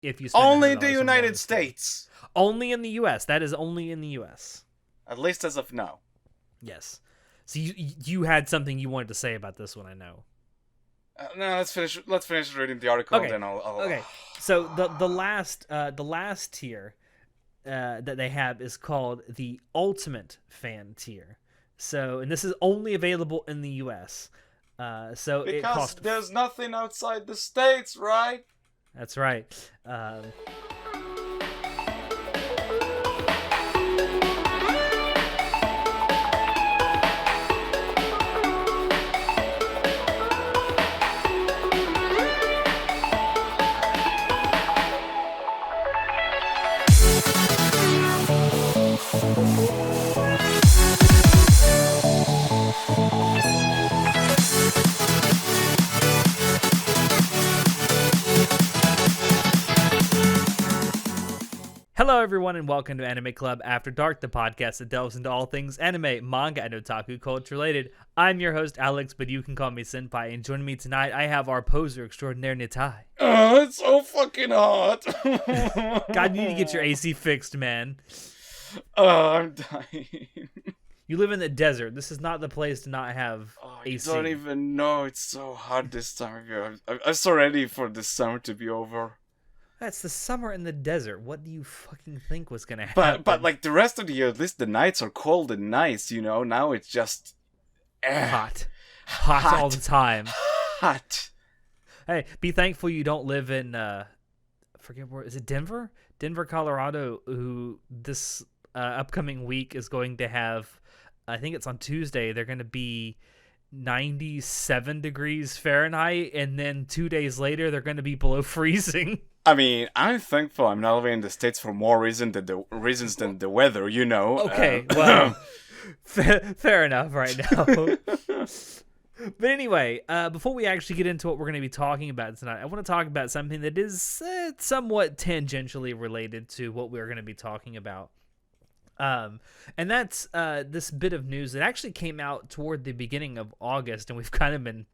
if you spend Only in $100 the or more United in the store. States. Only in the U.S. That is only in the U.S. At least as of now. Yes. So you had something you wanted to say about this one, I know. No, let's finish. Let's finish reading the article, Okay. and then I'll. Okay. So the last tier that they have is called the Ultimate Fan tier. So, and this is only available in the U.S. So it Because costs. there's nothing outside the States, right? That's right. Hello, everyone, and welcome to Anime Club After Dark, the podcast that delves into all things anime, manga, and otaku culture related. I'm your host, Alex, but you can call me Senpai, and joining me tonight, I have our poser extraordinaire, Nitai. Oh, it's so fucking hot. God, you need to get your AC fixed, man. Oh, I'm dying. You live in the desert. This is not the place to not have AC. You don't even know it's so hot this time of year. I'm so ready for this summer to be over. That's the summer in the desert. What do you fucking think was gonna happen? But like the rest of the year, at least the nights are cold and nice, you know? Now it's just... hot all the time. Hot. Hey, be thankful you don't live in, forget where, is it Denver? Denver, Colorado, who this upcoming week is going to have, I think it's on Tuesday, they're going to be 97 degrees Fahrenheit, and then 2 days later, they're going to be below freezing. I mean, I'm thankful I'm not living in the States for more reasons than the weather, you know? Okay, well, fair enough right now. But anyway, before we actually get into what we're going to be talking about tonight, I want to talk about something that is somewhat tangentially related to what we're going to be talking about. And that's this bit of news that actually came out toward the beginning of August, and we've kind of been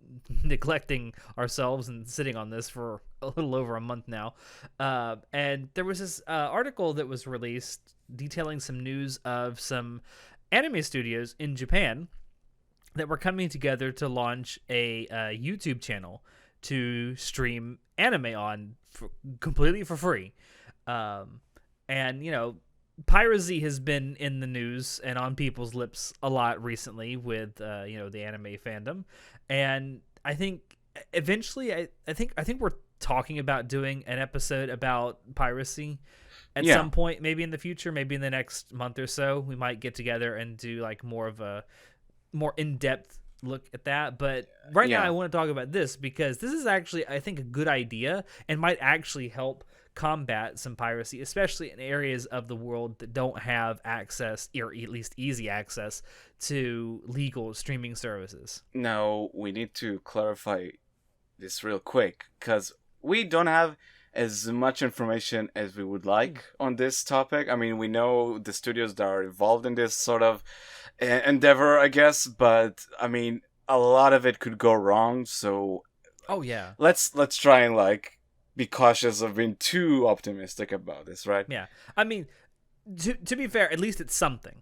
neglecting ourselves and sitting on this for a little over a month now. And there was this article that was released detailing some news of some anime studios in Japan that were coming together to launch a YouTube channel to stream anime on completely for free. And, you know, piracy has been in the news and on people's lips a lot recently with, you know, the anime fandom. And I think eventually, I think we're talking about doing an episode about piracy at some point, maybe in the future, maybe in the next month or so. We might get together and do like more in-depth look at that. But right now I want to talk about this because this is actually, I think, a good idea and might actually help combat some piracy, especially in areas of the world that don't have access, or at least easy access, to legal streaming services. Now, we need to clarify this real quick, because we don't have as much information as we would like on this topic. I mean, we know the studios that are involved in this sort of endeavor, I guess, but I mean, a lot of it could go wrong, so let's try and like be cautious of being too optimistic about this, right? Yeah. I mean, to be fair, at least it's something.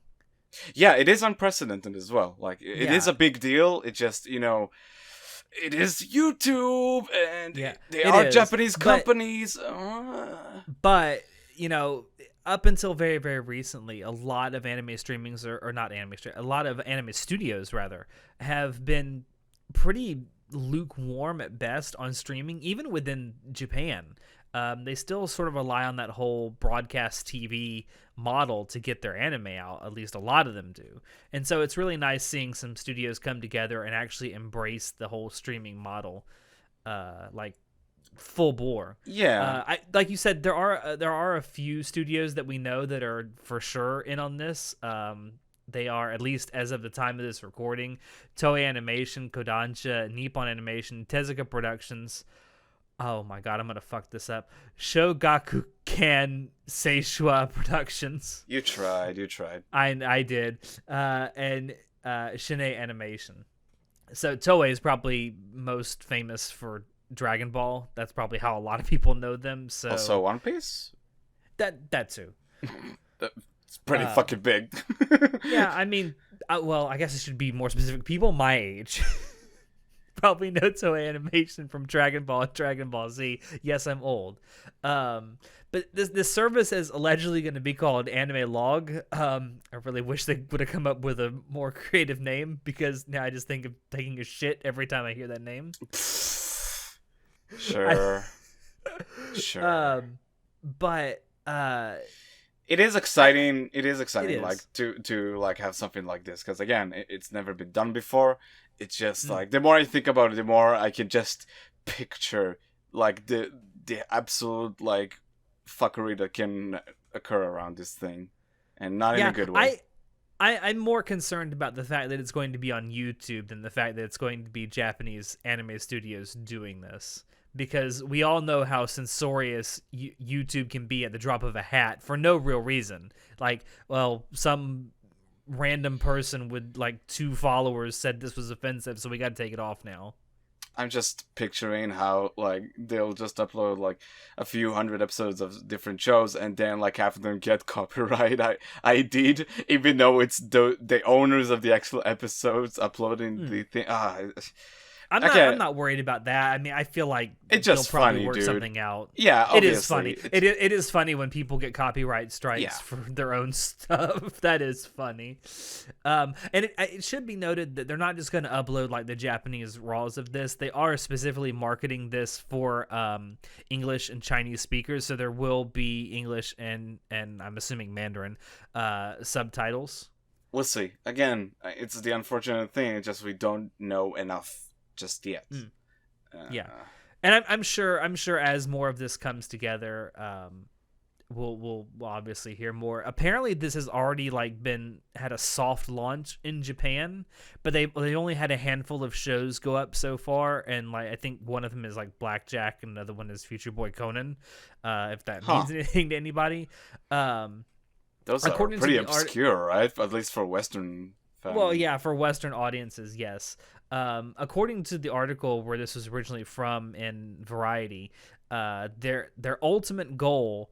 Yeah, it is unprecedented as well. Like, it is a big deal. It just, you know, it is YouTube, and they are Japanese companies. But, you know, up until very, very recently, a lot of anime streamings, or not anime, a lot of anime studios, rather, have been pretty lukewarm at best on streaming, even within Japan. They still sort of rely on that whole broadcast TV model to get their anime out. At least a lot of them do. And so it's really nice seeing some studios come together and actually embrace the whole streaming model, like full bore. Yeah. Like you said, there are a few studios that we know that are for sure in on this. They are, at least as of the time of this recording, Toei Animation, Kodansha, Nippon Animation, Tezuka Productions. Oh my god, I'm gonna fuck this up. Shogakukan Seishua Productions. You tried. I did. And Shinei Animation. So Toei is probably most famous for Dragon Ball. That's probably how a lot of people know them. So Also, One Piece. that too. It's pretty fucking big. Yeah, I mean, well, I guess it should be more specific. People my age probably know Toei Animation from Dragon Ball and Dragon Ball Z. Yes, I'm old. But this service is allegedly going to be called Anime Log. I really wish they would have come up with a more creative name, because now I just think of taking a shit every time I hear that name. Sure. Sure. But it is exciting. It is exciting, It is. like to like have something like this, because again, it's never been done before. It's just like, the more I think about it, the more I can just picture like the absolute like fuckery that can occur around this thing, and not in a good way. I'm more concerned about the fact that it's going to be on YouTube than the fact that it's going to be Japanese anime studios doing this. Because we all know how censorious YouTube can be at the drop of a hat for no real reason. Like, well, some random person with like 2 followers said this was offensive, so we got to take it off now. I'm just picturing how like they'll just upload like a few hundred episodes of different shows, and then like half of them get copyright ID'd, even though it's the owners of the actual episodes uploading the thing. I'm not worried about that. I mean, I feel like it's just they'll probably funny, work dude. something out. Yeah, it is obviously. funny. It is funny when people get copyright strikes Yeah. for their own stuff. That is funny. And it should be noted that they're not just going to upload like the Japanese raws of this. They are specifically marketing this for English and Chinese speakers, so there will be English and I'm assuming Mandarin subtitles. We'll see. Again, it's the unfortunate thing. It's just we don't know enough just yet. Yeah, and I'm sure as more of this comes together, we'll obviously hear more. Apparently, this has already like had a soft launch in Japan, but they only had a handful of shows go up so far, and like I think one of them is like Blackjack, and another one is Future Boy Conan. If that means anything to anybody. Those are pretty obscure, right? At least for Western fans. Well, yeah, for Western audiences, yes. According to the article where this was originally from in Variety, their ultimate goal,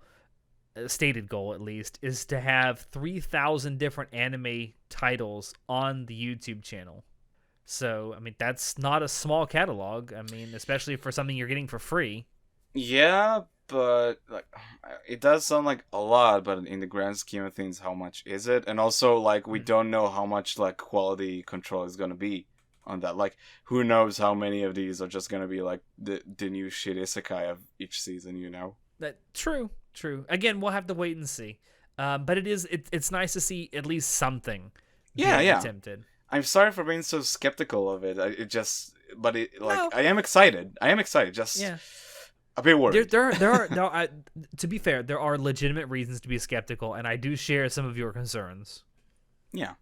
stated goal at least, is to have 3,000 different anime titles on the YouTube channel. So, I mean, that's not a small catalog. I mean, especially for something you're getting for free. Yeah, but like it does sound like a lot, but in the grand scheme of things, how much is it? And also, like, we don't know how much like quality control is gonna be on that. Like, who knows how many of these are just gonna be like the new shit isekai of each season, you know? That true. Again, we'll have to wait and see. But it's nice to see at least something being attempted. I'm sorry for being so skeptical of it. I am excited. Just a bit worried. There are to be fair, there are legitimate reasons to be skeptical, and I do share some of your concerns. Yeah.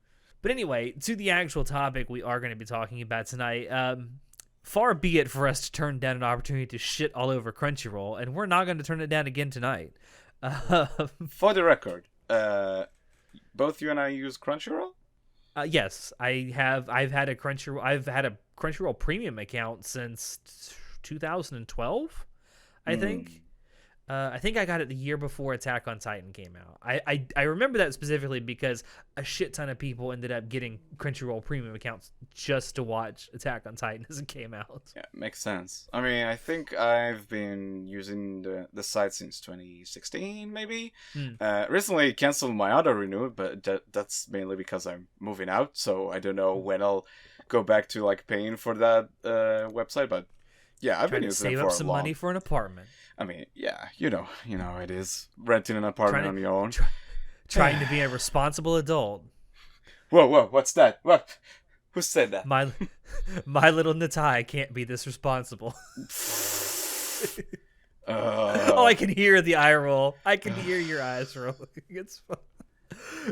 But anyway, to the actual topic we are going to be talking about tonight. Far be it for us to turn down an opportunity to shit all over Crunchyroll, and we're not going to turn it down again tonight. For the record, both you and I use Crunchyroll? Yes, I've had a Crunchyroll premium account since 2012, I think. I think I got it the year before Attack on Titan came out. I remember that specifically because a shit ton of people ended up getting Crunchyroll premium accounts just to watch Attack on Titan as it came out. Yeah, makes sense. I mean, I think I've been using the site since 2016, maybe. Recently canceled my auto renew, but that's mainly because I'm moving out, so I don't know when I'll go back to like paying for that website. But yeah, I've been using it for a long. Save up some money for an apartment. I mean, yeah, you know it is renting an apartment on your own. Trying to be a responsible adult. Whoa, what's that? What? Who said that? My little Natai can't be this responsible. Oh, I can hear the eye roll. I can hear your eyes rolling. It's fun.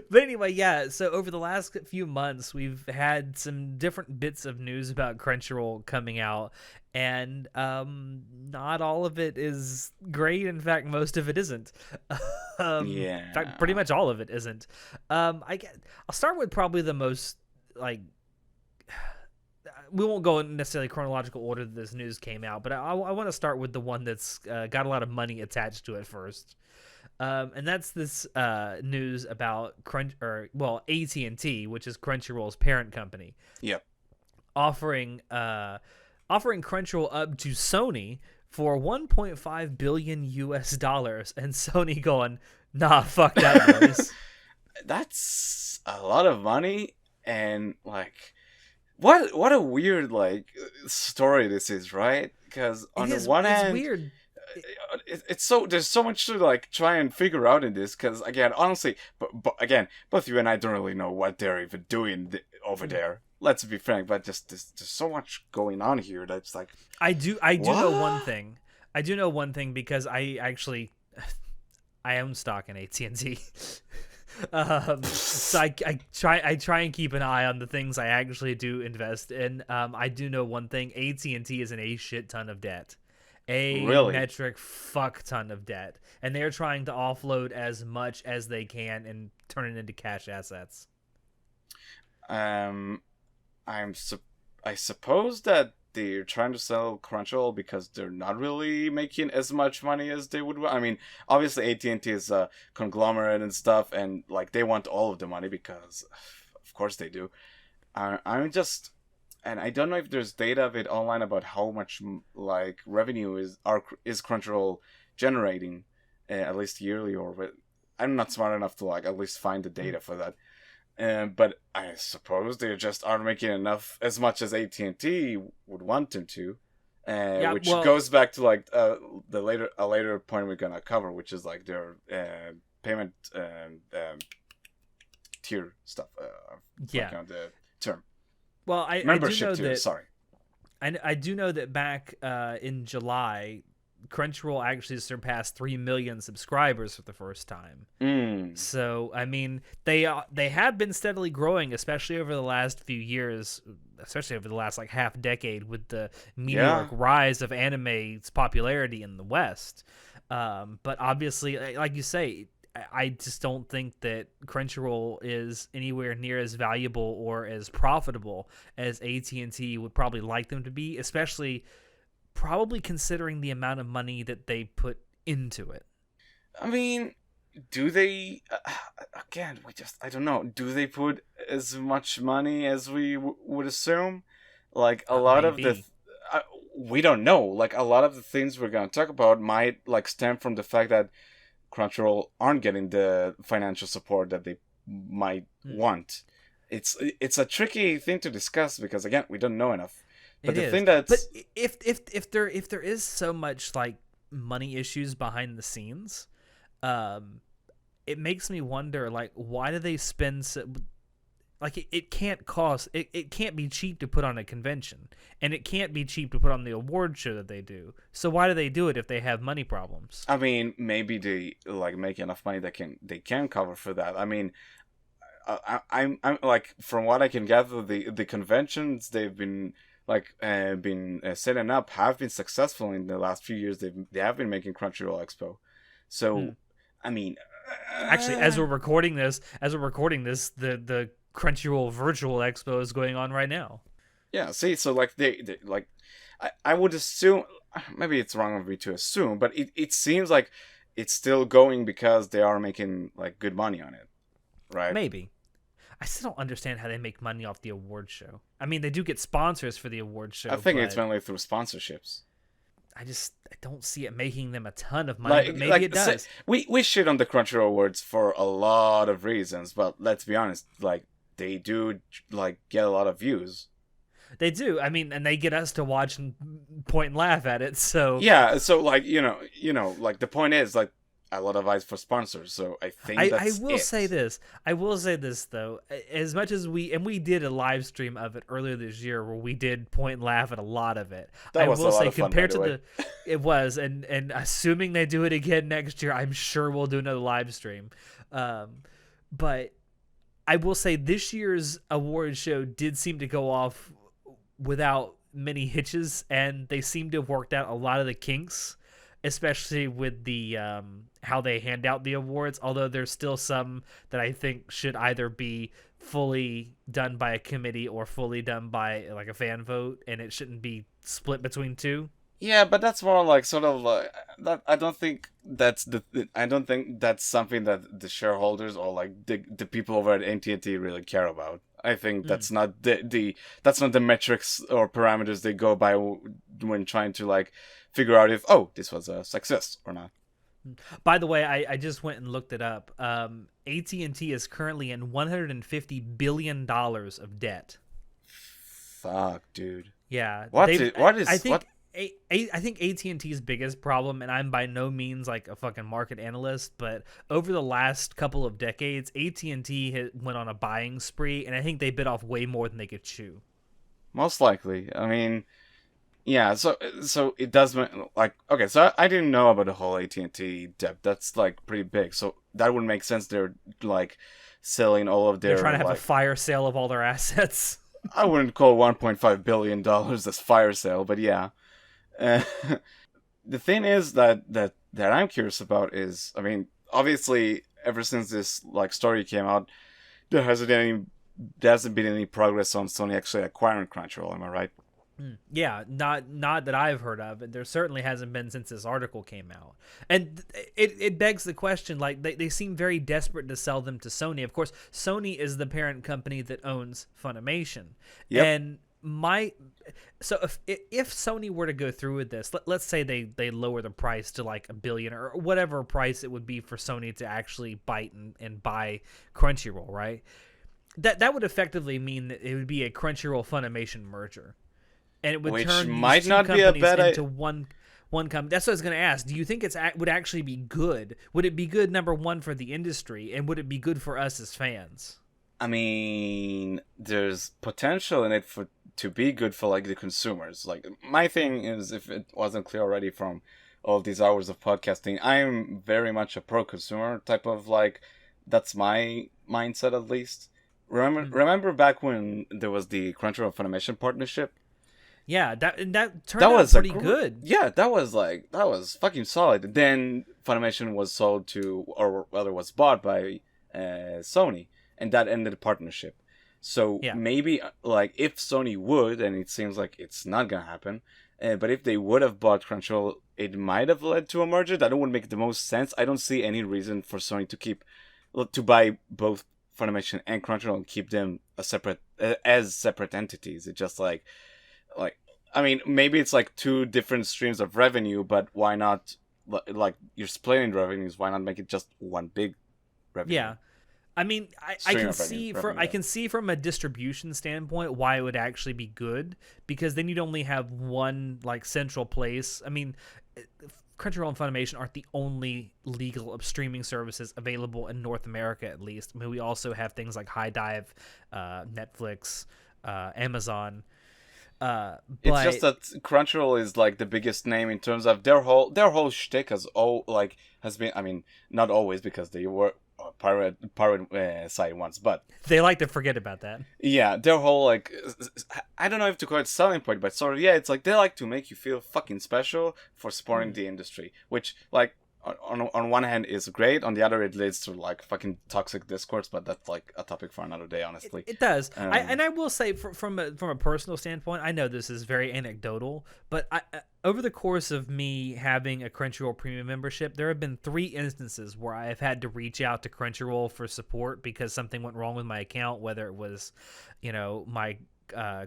But anyway, yeah, so over the last few months, we've had some different bits of news about Crunchyroll coming out, and not all of it is great. In fact, most of it isn't. In fact, pretty much all of it isn't. I'll start with probably the most, like, we won't go in necessarily chronological order that this news came out, but I want to start with the one that's got a lot of money attached to it first. And that's this news about AT&T, which is Crunchyroll's parent company. Yep. Offering Crunchyroll up to Sony for $1.5 billion US, and Sony going, nah, fuck that noise. That's a lot of money, and like, what a weird like story this is, right? Because on the one hand, weird. It's so there's so much to like try and figure out in this. Because again, honestly, but again, both you and I don't really know what they're even doing over there. Let's be frank, but just there's so much going on here that's like I do know one thing. I do know one thing because I own stock in AT&T. So I try and keep an eye on the things I actually do invest in. I do know one thing: AT&T is in a shit ton of debt, metric fuck ton of debt, and they're trying to offload as much as they can and turn it into cash assets. I suppose that they're trying to sell Crunchyroll because they're not really making as much money as they would. I mean, obviously AT&T is a conglomerate and stuff, and like they want all of the money because, of course, they do. I'm just, and I don't know if there's data of it online about how much like revenue is Crunchyroll generating, at least yearly, or I'm not smart enough to like at least find the data for that. But I suppose they just aren't making as much as AT&T would want them to, which goes back to like a later point we're gonna cover, which is like their payment tier stuff. On the term. Well, membership I do know tier. that, Sorry. I do know that back in July, Crunchyroll actually surpassed 3 million subscribers for the first time. So, I mean, they have been steadily growing, especially over the last few years, especially over the last like half decade with the meteoric rise of anime's popularity in the West. But obviously, like you say, I just don't think that Crunchyroll is anywhere near as valuable or as profitable as AT&T would probably like them to be, especially probably considering the amount of money that they put into it. I mean, do they again, I don't know, do they put as much money as we would assume? Like a lot maybe. of the we don't know, like a lot of the things we're going to talk about might like stem from the fact that Crunchyroll aren't getting the financial support that they might want. It's a tricky thing to discuss because again, we don't know enough. But But if there is so much like money issues behind the scenes, it makes me wonder, like, why do they spend so, like it can't cost it can't be cheap to put on a convention, and it can't be cheap to put on the award show that they do. So why do they do it if they have money problems? I mean, maybe they like make enough money that they can cover for that. I mean, I'm like, from what I can gather, the conventions they've been setting up have been successful in the last few years. They have been making Crunchyroll Expo. So, I mean, actually, as we're recording this, the Crunchyroll Virtual Expo is going on right now. Yeah. See, so like they like, I would assume, maybe it's wrong of me to assume, but it seems like it's still going because they are making like good money on it, right? Maybe. I still don't understand how they make money off the award show. I mean, they do get sponsors for the award show. I think it's mainly through sponsorships. I don't see it making them a ton of money, but maybe it does. We shit on the Crunchyroll Awards for a lot of reasons, but let's be honest, like they do like get a lot of views. They do. I mean, and they get us to watch and point and laugh at it. So yeah, so like you know, like the point is like a lot of eyes for sponsors. So I think I will say this. I will say this though. As much as we did a live stream of it earlier this year where we did point and laugh at a lot of it. That was a lot of fun, compared by the way. it was, and assuming they do it again next year, I'm sure we'll do another live stream. But I will say this year's award show did seem to go off without many hitches, and they seem to have worked out a lot of the kinks, especially with the how they hand out the awards, although there's still some that I think should either be fully done by a committee or fully done by like a fan vote, and it shouldn't be split between two. Yeah, but that's more like sort of like that. I don't think that's I don't think that's something that the shareholders or like the people over at AT&T really care about. I think Mm. that's not that's not the metrics or parameters they go by when trying to like figure out if this was a success or not. By the way, I just went and looked it up. AT&T is currently in $150 billion of debt. Fuck, dude. Yeah, What they. is what I is think. what? I think AT&T's biggest problem, and I'm by no means like a fucking market analyst, but over the last couple of decades, AT&T went on a buying spree, and I think they bit off way more than they could chew. Most likely. I mean, yeah. So it does like okay. So I didn't know about the whole AT&T debt. That's like pretty big. So that would make sense. They're like selling all of They're their trying to have a like fire sale of all their assets. I wouldn't call $1.5 billion as fire sale, but yeah. Uh, the thing is that I'm curious about is, I mean, obviously, ever since this like story came out, there hasn't any there hasn't been any progress on Sony actually acquiring Crunchyroll. Am I right? Yeah, not that I've heard of, and there certainly hasn't been since this article came out. And it begs the question, like they seem very desperate to sell them to Sony. Of course, Sony is the parent company that owns Funimation. Yep. And so if Sony were to go through with this, let's say they lower the price to like $1 billion or whatever price it would be for Sony to actually bite and buy Crunchyroll, right? That would effectively mean that it would be a Crunchyroll Funimation merger. And it would Which turn might these two not be a companies bad into one company. That's what I was going to ask. Do you think would actually be good? Would it be good, number one, for the industry, and would it be good for us as fans? I mean, there's potential in it to be good for like the consumers. Like my thing is, if it wasn't clear already from all these hours of podcasting, I'm very much a pro-consumer type of like. That's my mindset at least. Remember back when there was the Crunchyroll Funimation partnership? Yeah, that turned out pretty good. Yeah, that was fucking solid. Then Funimation was sold to, or rather was bought by Sony, and that ended the partnership. So Yeah. maybe like if Sony would, and it seems like it's not gonna happen, but if they would have bought Crunchyroll, it might have led to a merger. That would make the most sense. I don't see any reason for Sony to buy both Funimation and Crunchyroll and keep them as separate entities. It's just like I mean, maybe it's like two different streams of revenue, but why not like you're splitting revenues? Why not make it just one big revenue? Yeah. I mean, I can see I can see from a distribution standpoint why it would actually be good, because then you'd only have one like central place. I mean, Crunchyroll and Funimation aren't the only legal streaming services available in North America, at least. I mean, we also have things like High Dive, Netflix, Amazon. It's just that Crunchyroll is like the biggest name in terms of their whole shtick has been. I mean, not always, because they were pirate side once, but they like to forget about that. Yeah, their whole like I don't know if to call it selling point, but sort of it's like they like to make you feel fucking special for supporting the industry, which like on one hand is great, on the other it leads to like fucking toxic discourse, but that's like a topic for another day, honestly. It does. I will say from a personal standpoint, I know this is very anecdotal, but over the course of me having a Crunchyroll premium membership, there have been 3 instances where I have had to reach out to Crunchyroll for support because something went wrong with my account, whether it was, my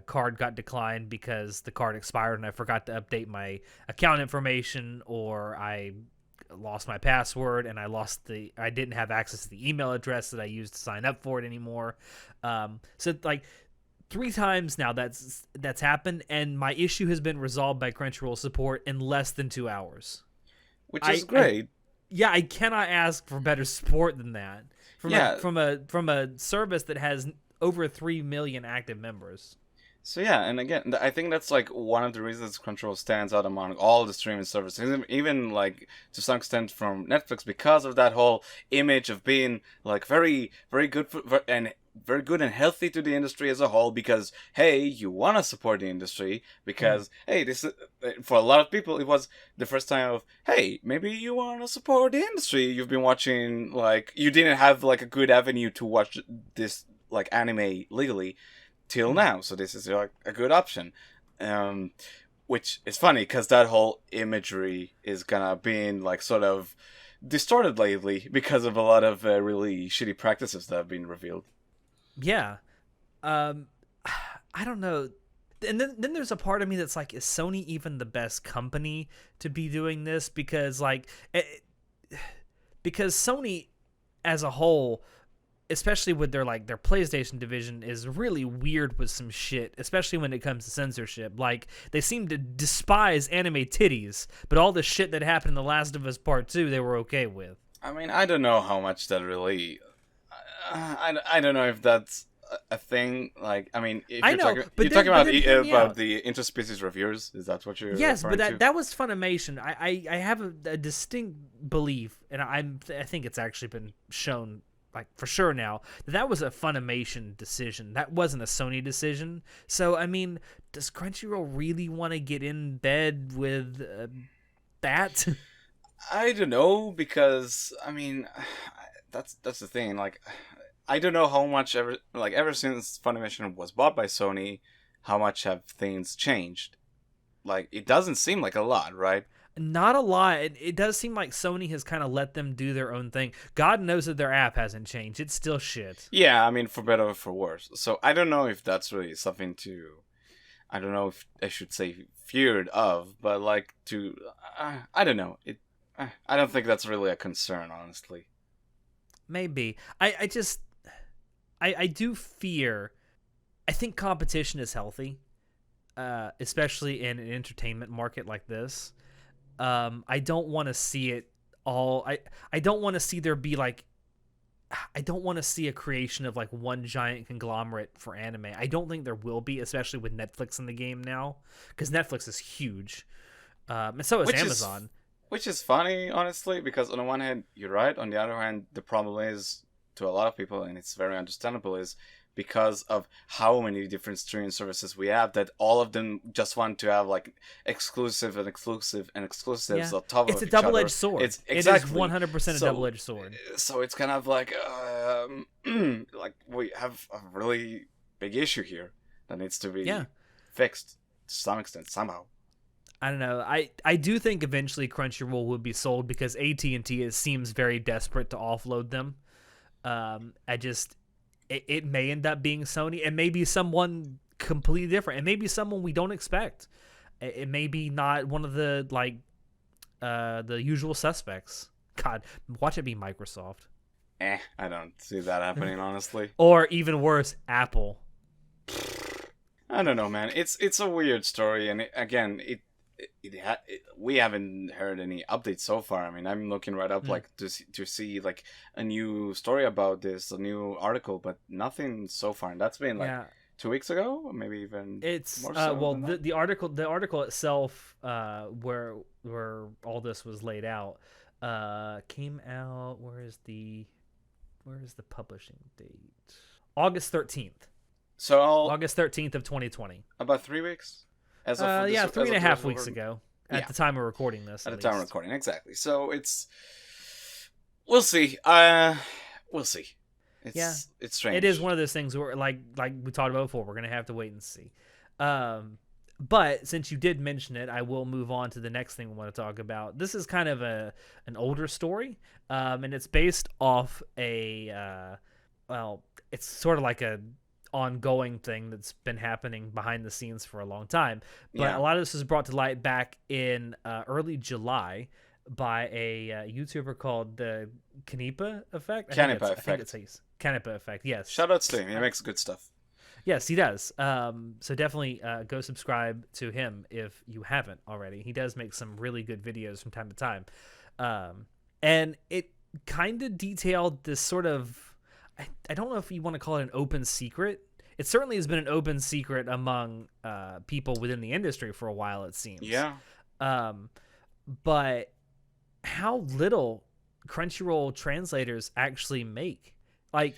card got declined because the card expired and I forgot to update my account information, or I lost my password and I didn't have access to the email address that I used to sign up for it anymore. So like 3 times now that's happened, and my issue has been resolved by Crunchyroll support in less than 2 hours. Which is great. I cannot ask for better support than that from a service that has over 3 million active members. So yeah, and again, I think that's like one of the reasons Crunchyroll stands out among all the streaming services, even like to some extent from Netflix, because of that whole image of being like very, very good and very good and healthy to the industry as a whole. Because hey, you want to support the industry because hey, this is, for a lot of people it was the first time of hey, maybe you want to support the industry. You've been watching like you didn't have like a good avenue to watch this like anime legally till now. So this is like a good option. Which is funny because that whole imagery is gonna be like sort of distorted lately because of a lot of really shitty practices that have been revealed. Yeah. I don't know. And then there's a part of me that's like, is Sony even the best company to be doing this? Because because Sony as a whole, especially with their PlayStation division, is really weird with some shit, especially when it comes to censorship. Like, they seem to despise anime titties, but all the shit that happened in The Last of Us Part 2 they were okay with. I mean, I don't know how much that really... I don't know if that's a thing. Like, I mean, if I you're know, talking, but you're then- talking but about then hear me out. the interspecies reviewers, is that what you're Yes, but referring to? that was Funimation. I have a distinct belief, and I think it's actually been shown, like, for sure now, that was a Funimation decision. That wasn't a Sony decision. So, I mean, does Crunchyroll really want to get in bed with that? I don't know, because I mean, that's the thing. Like, I don't know how much ever since Funimation was bought by Sony, how much have things changed? Like, it doesn't seem like a lot, right? Not a lot. It does seem like Sony has kind of let them do their own thing. God knows that their app hasn't changed. It's still shit. Yeah, I mean, for better or for worse. So I don't know if that's really something to... I don't know if I should say feared of, but like to... I don't know. I don't think that's really a concern, honestly. Maybe. I just... I do fear... I think competition is healthy, especially in an entertainment market like this. I don't want to see it all. I don't want to see there be like... I don't want to see a creation of like one giant conglomerate for anime. I don't think there will be, especially with Netflix in the game now, because Netflix is huge, and so is Amazon. Which is funny, honestly, because on the one hand, you're right. On the other hand, the problem is, to a lot of people, and it's very understandable, is because of how many different streaming services we have, that all of them just want to have like exclusives on top of It's a each other. double-edged sword. It's exactly. It is 100% a double-edged sword. So it's kind of like like we have a really big issue here that needs to be fixed to some extent somehow. I don't know. I do think eventually Crunchyroll would be sold because AT&T seems very desperate to offload them. It may end up being Sony. It may be someone completely different. It may be someone we don't expect. It may be not one of the the usual suspects. God, watch it be Microsoft. I don't see that happening, honestly. Or even worse, Apple. I don't know, man. It's a weird story, and we haven't heard any updates so far. I mean, I'm looking right up like to see like a new story about this, a new article, but nothing so far. And that's been like 2 weeks ago, or maybe even it's more so well, than the article itself, where all this was laid out, came out. Where is the publishing date? August 13th. So August 13th of 2020. About 3 weeks. As of 3.5 weeks ago at the time of recording this. At the time of recording, exactly. So we'll see. We'll see. It's strange. It is one of those things where, like we talked about before, we're gonna have to wait and see. But since you did mention it, I will move on to the next thing we want to talk about. This is kind of an older story, and it's based off it's sort of like a ongoing thing that's been happening behind the scenes for a long time, but a lot of this was brought to light back in early July by a YouTuber called the Canepa Effect. Canepa Effect. Yes. Shoutouts to him. He makes good stuff. Yes, he does. So definitely go subscribe to him if you haven't already. He does make some really good videos from time to time, and it kind of detailed this sort of, I don't know if you want to call it an open secret. It certainly has been an open secret among people within the industry for a while, it seems. Yeah. But how little Crunchyroll translators actually make. Like,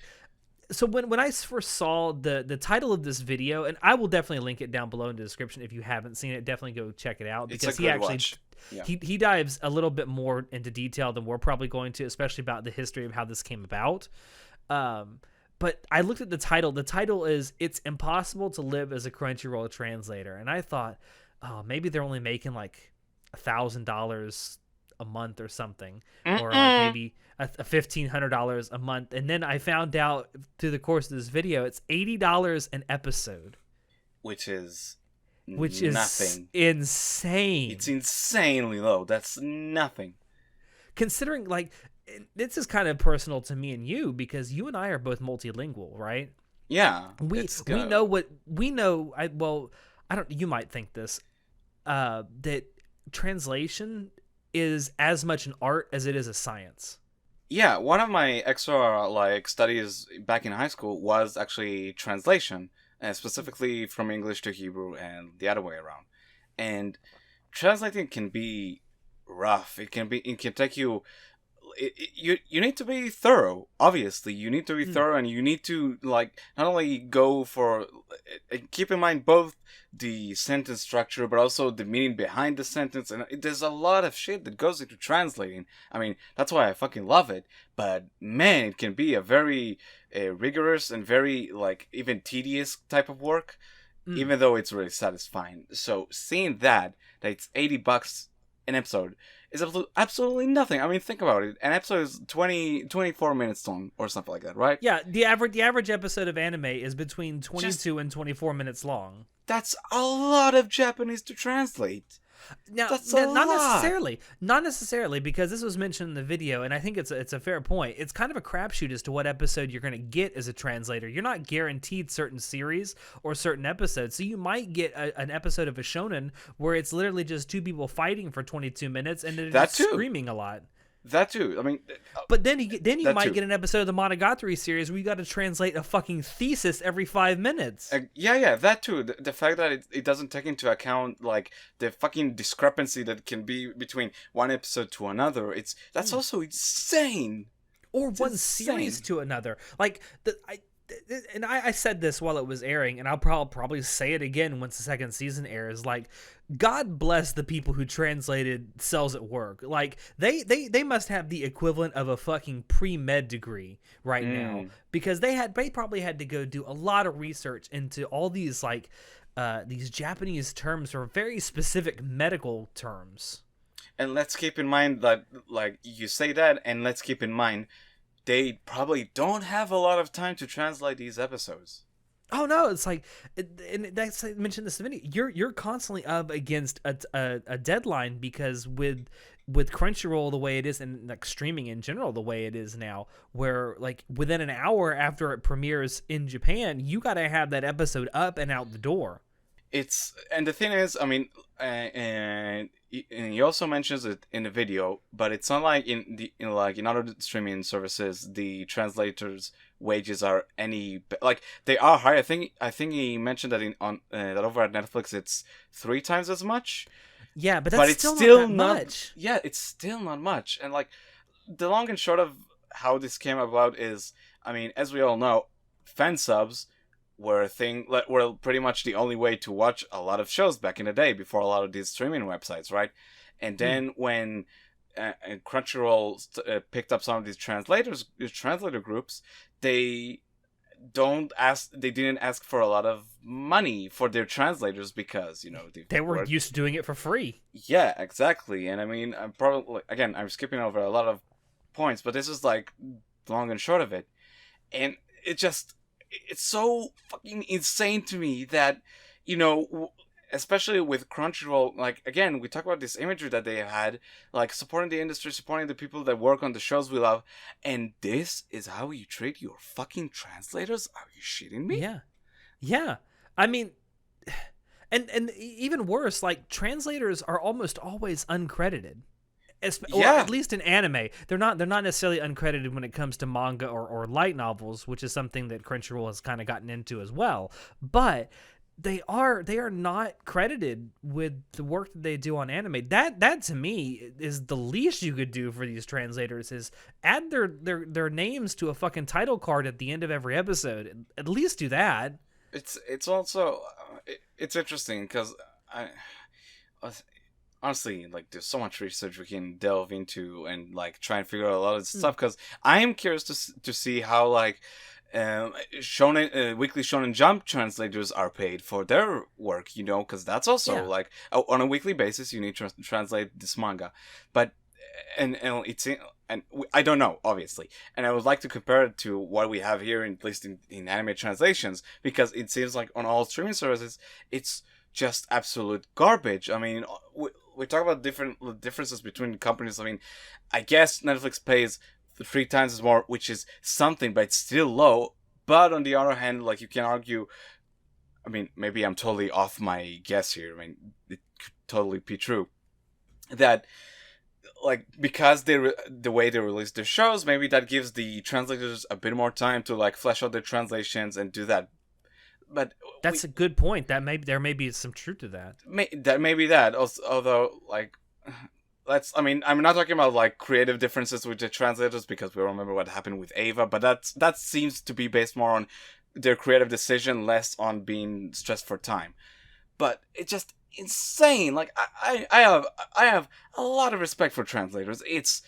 so when I first saw the title of this video, and I will definitely link it down below in the description if you haven't seen it, definitely go check it out, because he actually he dives a little bit more into detail than we're probably going to, especially about the history of how this came about. But but I looked at the title. The title is "It's Impossible to Live as a Crunchyroll Translator," and I thought, oh, maybe they're only making like $1,000 a month or something, or like Mm-mm. maybe a $1,500 a month. And then I found out through the course of this video, it's $80 an episode, Which is which is nothing. insane. It's insanely low. That's nothing. Considering, like, this is kind of personal to me and you because you and I are both multilingual, right? Yeah. We know what we know. I don't. You might think this, that translation is as much an art as it is a science. Yeah, one of my extra like studies back in high school was actually translation, specifically from English to Hebrew and the other way around. And translating can be rough. It can take you. You need to be thorough. Obviously, you need to be thorough, and you need to like not only go for keep in mind both the sentence structure, but also the meaning behind the sentence. And there's a lot of shit that goes into translating. I mean, that's why I fucking love it. But man, it can be a very rigorous and very like even tedious type of work, even though it's really satisfying. So seeing that it's $80 an episode is absolutely nothing. I mean, think about it. An episode is 24 minutes long or something like that, right? Yeah, the average episode of anime is between 22 and 24 minutes long. That's a lot of Japanese to translate. Now, That's not necessarily, because this was mentioned in the video, and I think it's a fair point. It's kind of a crapshoot as to what episode you're going to get as a translator. You're not guaranteed certain series or certain episodes, so you might get an episode of a shonen where it's literally just two people fighting for 22 minutes and they're just screaming a lot. That too. I mean, but then you might get an episode of the Monogatari series where you got to translate a fucking thesis every 5 minutes. Yeah, that too. The fact that it doesn't take into account like the fucking discrepancy that can be between one episode to another. That's also insane. Or one series to another. Like I said this while it was airing, and I'll probably say it again once the second season airs. Like, God bless the people who translated Cells at Work. Like, they must have the equivalent of a fucking pre-med degree right now, because they probably had to go do a lot of research into all these like these Japanese terms for very specific medical terms. And let's keep in mind that, like, you say that, and let's keep in mind they probably don't have a lot of time to translate these episodes. Oh no, it's like, and that's I mentioned this in the video. You're constantly up against a deadline, because with Crunchyroll the way it is, and like streaming in general the way it is now, where like within an hour after it premieres in Japan, you got to have that episode up and out the door. And the thing is, I mean, and he also mentions it in the video, but it's not like in other streaming services the translators' wages are like they are high. I think he mentioned that that over at Netflix it's 3 times as much. Yeah, but it's still not much. Yeah, it's still not much. And like the long and short of how this came about is, I mean, as we all know, fan subs were pretty much the only way to watch a lot of shows back in the day before a lot of these streaming websites, right? And then when Crunchyroll picked up some of these translator groups, they didn't ask for a lot of money for their translators, because they were used to doing it for free. Yeah, exactly. And I mean, I'm skipping over a lot of points, but this is like the long and short of it. And it's so fucking insane to me that, especially with Crunchyroll, like, again, we talk about this imagery that they had, like, supporting the industry, supporting the people that work on the shows we love, and this is how you treat your fucking translators? Are you shitting me? Yeah. I mean, and even worse, like, translators are almost always uncredited. Or at least in anime, they're not necessarily uncredited when it comes to manga or light novels, which is something that Crunchyroll has kind of gotten into as well. But they are not credited with the work that they do on anime. That to me is the least you could do for these translators, is add their names to a fucking title card at the end of every episode. At least do that. It's also it's interesting because honestly, like, there's so much research we can delve into and like try and figure out a lot of stuff, because I am curious to see how, like, Weekly Shonen Jump translators are paid for their work, because that's also Yeah. like on a weekly basis you need to translate this manga, but and it's I don't know, obviously, and I would like to compare it to what we have here, at least in anime translations, because it seems like on all streaming services it's just absolute garbage. I mean, we talk about different differences between companies. I mean, I guess Netflix pays 3 times as more, which is something, but it's still low. But on the other hand, like, you can argue, I mean, maybe I'm totally off my guess here. I mean, it could totally be true that, like, because the way they release their shows, maybe that gives the translators a bit more time to like flesh out their translations and do that. But That's a good point. There may be some truth to that. maybe that. Also, although, like, I mean, I'm not talking about like creative differences with the translators, because we remember what happened with Ava, but that seems to be based more on their creative decision, less on being stressed for time. But it's just insane. Like, I have a lot of respect for translators. It's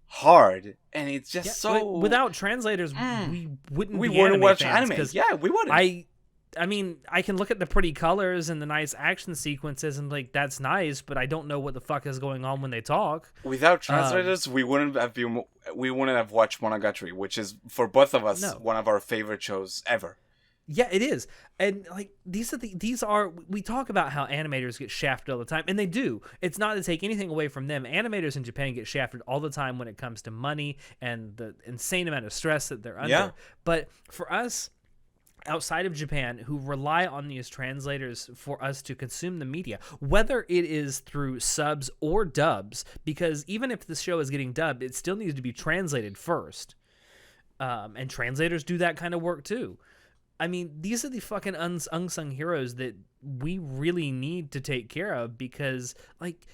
hard, and it's just without translators, we wouldn't watch fans, anime. Yeah, we wouldn't. I mean, I can look at the pretty colors and the nice action sequences and like that's nice, but I don't know what the fuck is going on when they talk. Without translators, we wouldn't have watched Monogatari, which is for both of us one of our favorite shows ever. Yeah, it is. And like these are we talk about how animators get shafted all the time, and they do. It's not to take anything away from them. Animators in Japan get shafted all the time when it comes to money and the insane amount of stress that they're under. Yeah. But for us outside of Japan, who rely on these translators for us to consume the media, whether it is through subs or dubs, because even if the show is getting dubbed, it still needs to be translated first. And translators do that kind of work too. I mean, these are the fucking unsung heroes that we really need to take care of, because, like,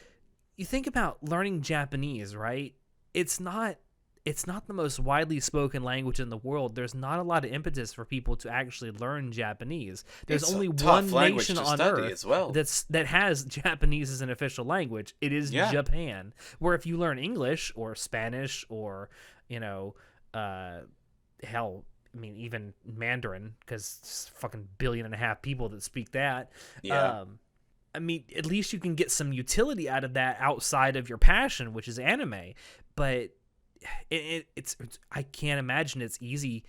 you think about learning Japanese, right? It's not the most widely spoken language in the world. There's not a lot of impetus for people to actually learn Japanese. There's only one nation on earth that has Japanese as an official language. It is Japan. Where if you learn English or Spanish or, hell, I mean, even Mandarin, because it's fucking 1.5 billion people that speak that. Yeah. I mean, at least you can get some utility out of that outside of your passion, which is anime. But it's I can't imagine it's easy,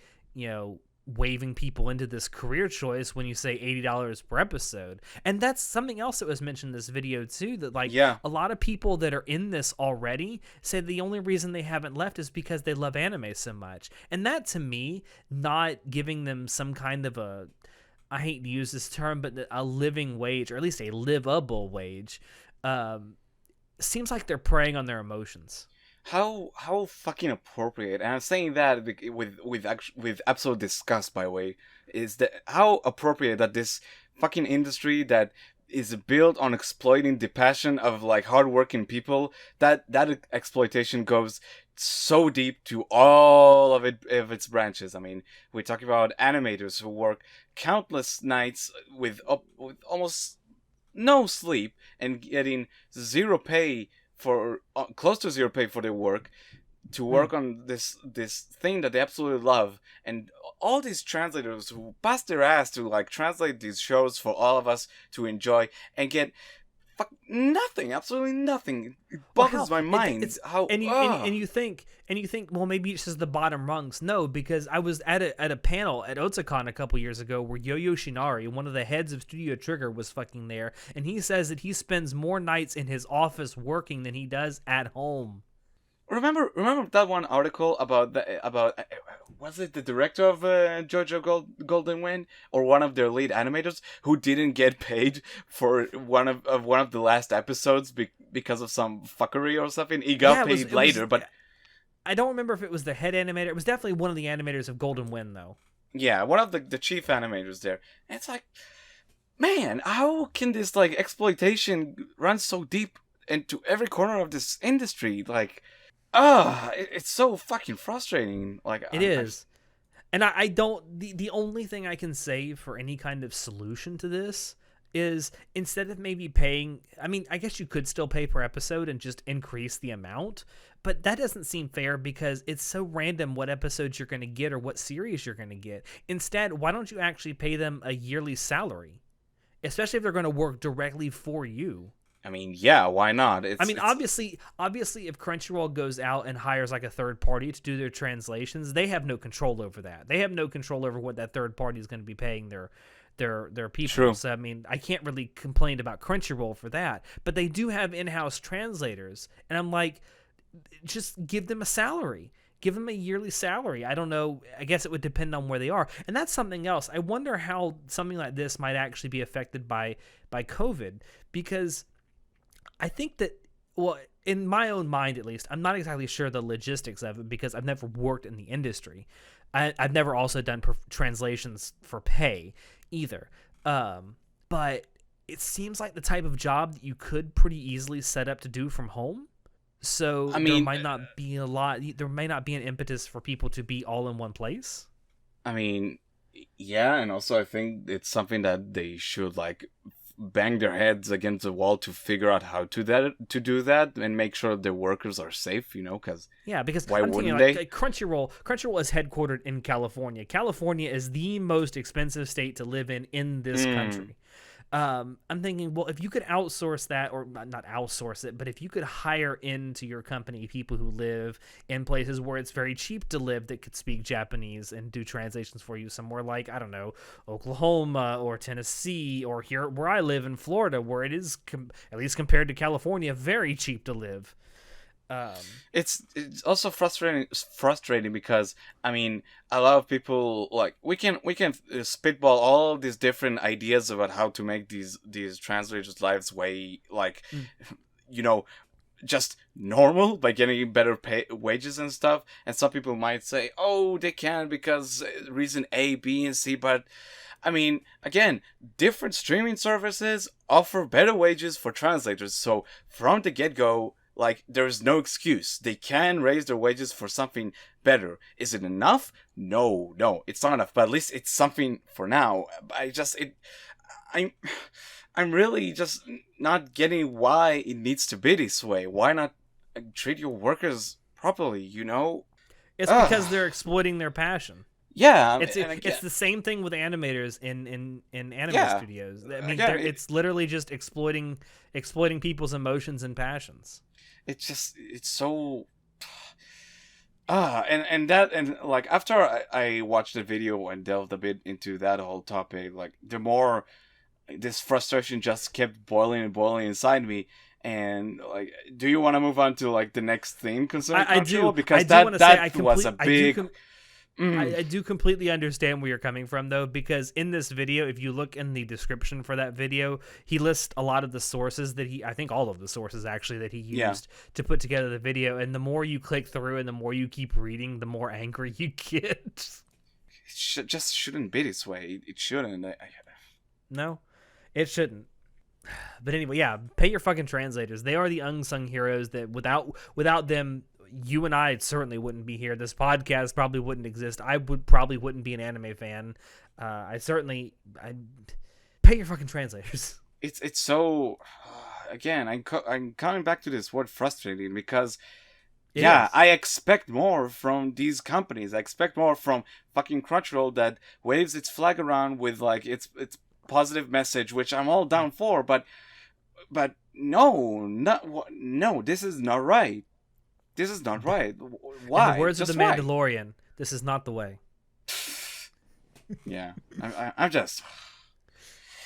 waving people into this career choice when you say $80 per episode. And that's something else that was mentioned in this video too, that a lot of people that are in this already say the only reason they haven't left is because they love anime so much. And that, to me, not giving them some kind of a, I hate to use this term, but a living wage, or at least a livable wage, seems like they're preying on their emotions. How fucking appropriate, and I'm saying that with absolute disgust, by the way, is that how appropriate that this fucking industry that is built on exploiting the passion of like hardworking people, that exploitation goes so deep to all of its branches. I mean, we're talking about animators who work countless nights with almost no sleep and getting zero pay for close to zero pay for their work, to work on this thing that they absolutely love, and all these translators who bust their ass to like translate these shows for all of us to enjoy and get nothing, absolutely nothing. It boggles my mind. And you think, well, maybe it's just the bottom rungs. No, because I was at a panel at Otakon a couple years ago where Yo-Yo Shinari, one of the heads of Studio Trigger, was fucking there, and he says that he spends more nights in his office working than he does at home. Remember that one article about was it the director of JoJo Golden Wind, or one of their lead animators, who didn't get paid for one of the last episodes because of some fuckery or something? He got paid later, but I don't remember if it was the head animator. It was definitely one of the animators of Golden Wind, though. Yeah, one of the chief animators there. And it's like, man, how can this like exploitation run so deep into every corner of this industry? Like, it's so fucking frustrating. Like, it is. And I don't, the only thing I can say for any kind of solution to this is instead of maybe paying, I mean, I guess you could still pay per episode and just increase the amount, but that doesn't seem fair because it's so random what episodes you're going to get or what series you're going to get. Instead, why don't you actually pay them a yearly salary, especially if they're going to work directly for you? I mean, yeah, why not? Obviously, if Crunchyroll goes out and hires like a third party to do their translations, they have no control over that. They have no control over what that third party is going to be paying their people. True. So, I mean, I can't really complain about Crunchyroll for that. But they do have in-house translators. And I'm like, just give them a salary. Give them a yearly salary. I don't know. I guess it would depend on where they are. And that's something else. I wonder how something like this might actually be affected by COVID. Because I think that, well, in my own mind at least, I'm not exactly sure the logistics of it because I've never worked in the industry. I've never also done translations for pay either. But it seems like the type of job that you could pretty easily set up to do from home. So I mean, there may not be an impetus for people to be all in one place. I mean, yeah, and also I think it's something that they should like bang their heads against the wall to figure out how to do that and make sure their workers are safe, because why wouldn't they? Like Crunchyroll is headquartered in California. California is the most expensive state to live in this country. I'm thinking, well, if you could outsource that, or not outsource it, but if you could hire into your company people who live in places where it's very cheap to live that could speak Japanese and do translations for you, somewhere like, I don't know, Oklahoma or Tennessee, or here where I live in Florida, where it is, at least compared to California, very cheap to live. It's also frustrating because I mean a lot of people like we can spitball all these different ideas about how to make these translators' lives way like just normal by getting better wages and stuff, and some people might say, oh, they can't because reason A, B, and C, but I mean, again, different streaming services offer better wages for translators, so from the get-go, like, there's no excuse. They can raise their wages for something better. Is it enough? No, it's not enough. But at least it's something for now. I'm really just not getting why it needs to be this way. Why not treat your workers properly? It's because they're exploiting their passion. Yeah, it's the same thing with animators in anime studios. I mean, it's literally just exploiting people's emotions and passions. It's so and like after I watched the video and delved a bit into that whole topic, like the more this frustration just kept boiling inside me. And like, do you want to move on to like the next thing concerning Crunchyroll? Because that was a big. I do completely understand where you're coming from, though, because in this video, if you look in the description for that video, he lists a lot of the sources I think all of the sources actually that he used to put together the video. And the more you click through and the more you keep reading, the more angry you get. It just shouldn't be this way. It shouldn't. No, it shouldn't. But anyway, pay your fucking translators. They are the unsung heroes that without them, you and I certainly wouldn't be here. This podcast probably wouldn't exist. I probably wouldn't be an anime fan. I pay your fucking translators. It's so again. I'm coming back to this word frustrating because I expect more from these companies. I expect more from fucking Crunchyroll that waves its flag around with like its positive message, which I'm all down for. But no, this is not right. This is not right. Why? In the words of the Mandalorian, this is not the way. Yeah, I'm just.